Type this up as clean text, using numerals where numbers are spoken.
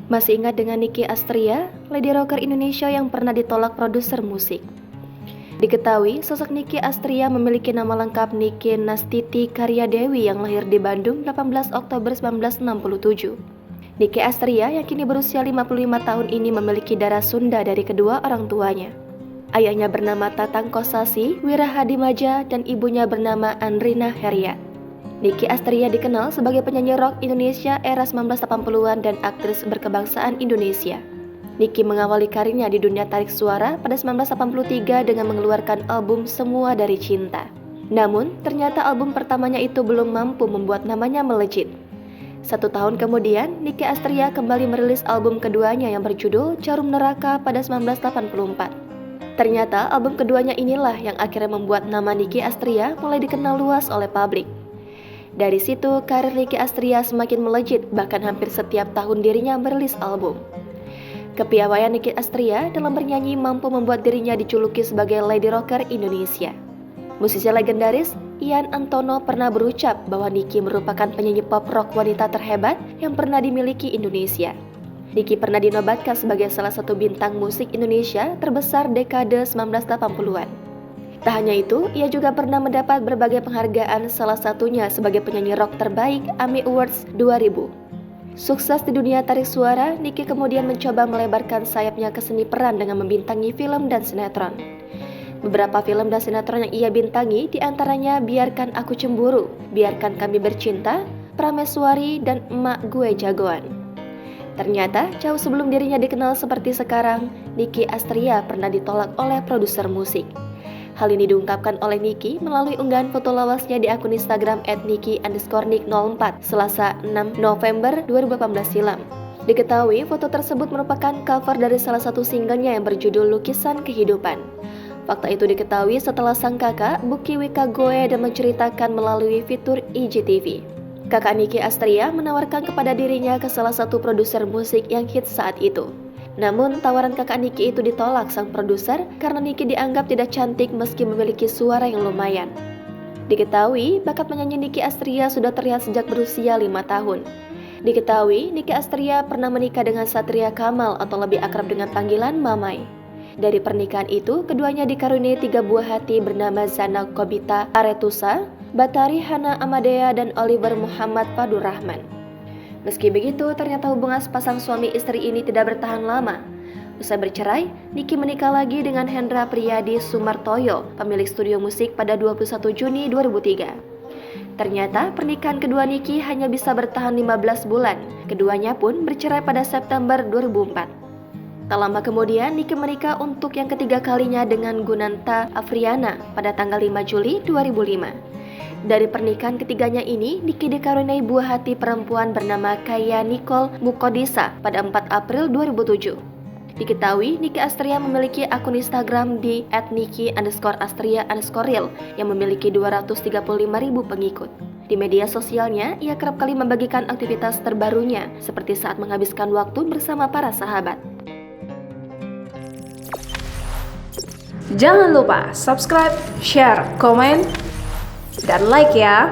Masih ingat dengan Nicky Astria, lady rocker Indonesia yang pernah ditolak produser musik? Diketahui, sosok Nicky Astria memiliki nama lengkap Nicky Nastiti Karya Dewi yang lahir di Bandung 18 Oktober 1967. Nicky Astria yang kini berusia 55 tahun ini memiliki darah Sunda dari kedua orang tuanya. Ayahnya bernama Tatang Kosasi Wirahadimaja dan ibunya bernama Andrina Heriat. Nicky Astria dikenal sebagai penyanyi rock Indonesia era 1980-an dan aktris berkebangsaan Indonesia. Nicky mengawali karirnya di dunia tarik suara pada 1983 dengan mengeluarkan album Semua Dari Cinta. Namun, ternyata album pertamanya itu belum mampu membuat namanya melejit. 1 tahun kemudian, Nicky Astria kembali merilis album keduanya yang berjudul Jarum Neraka pada 1984. Ternyata album keduanya inilah yang akhirnya membuat nama Nicky Astria mulai dikenal luas oleh publik. Dari situ, karir Nicky Astria semakin melejit, bahkan hampir setiap tahun dirinya merilis album. Kepiawaian Nicky Astria dalam bernyanyi mampu membuat dirinya dijuluki sebagai lady rocker Indonesia. Musisi legendaris Ian Antono pernah berucap bahwa Nicky merupakan penyanyi pop rock wanita terhebat yang pernah dimiliki Indonesia. Nicky pernah dinobatkan sebagai salah satu bintang musik Indonesia terbesar dekade 1980-an. Tak hanya itu, ia juga pernah mendapat berbagai penghargaan, salah satunya sebagai penyanyi rock terbaik AMI Awards 2000. Sukses di dunia tarik suara, Nicky kemudian mencoba melebarkan sayapnya ke seni peran dengan membintangi film dan sinetron. Beberapa film dan sinetron yang ia bintangi diantaranya Biarkan Aku Cemburu, Biarkan Kami Bercinta, Prameswari, dan Emak Gue Jagoan. Ternyata, jauh sebelum dirinya dikenal seperti sekarang, Nicky Astria pernah ditolak oleh produser musik. Hal ini diungkapkan oleh Nicky melalui unggahan foto lawasnya di akun Instagram @nicky_nick04 Selasa 6 November 2018 silam. Diketahui foto tersebut merupakan cover dari salah satu singlenya yang berjudul Lukisan Kehidupan. Fakta itu diketahui setelah sang kakak, Buki Wika Goe, dan menceritakan melalui fitur IGTV. Kakak Nicky Astria menawarkan kepada dirinya ke salah satu produser musik yang hits saat itu. Namun, tawaran kakak Nicky itu ditolak sang produser karena Nicky dianggap tidak cantik meski memiliki suara yang lumayan. Diketahui, bakat penyanyi Nicky Astria sudah terlihat sejak berusia 5 tahun. Diketahui, Nicky Astria pernah menikah dengan Satria Kamal atau lebih akrab dengan panggilan Mamai. Dari pernikahan itu, keduanya dikaruniai 3 buah hati bernama Zana Kobita Aretusa, Batari Hana Amadea, dan Oliver Muhammad Fadur Rahman. Meski begitu, ternyata hubungan sepasang suami istri ini tidak bertahan lama. Usai bercerai, Nicky menikah lagi dengan Hendra Priyadi Sumartoyo, pemilik studio musik pada 21 Juni 2003. Ternyata pernikahan kedua Nicky hanya bisa bertahan 15 bulan. Keduanya pun bercerai pada September 2004. Tak lama kemudian, Nicky menikah untuk yang ketiga kalinya dengan Gunanta Afriana pada tanggal 5 Juli 2005. Dari pernikahan ketiganya ini, Nicky dikaruniai buah hati perempuan bernama Kaya Nicole Mukodisa pada 4 April 2007. Diketahui, Nicky Astria memiliki akun Instagram di @nicky_astria_real yang memiliki 235.000 pengikut. Di media sosialnya, ia kerap kali membagikan aktivitas terbarunya, seperti saat menghabiskan waktu bersama para sahabat. Jangan lupa subscribe, share, komen, dan like ya.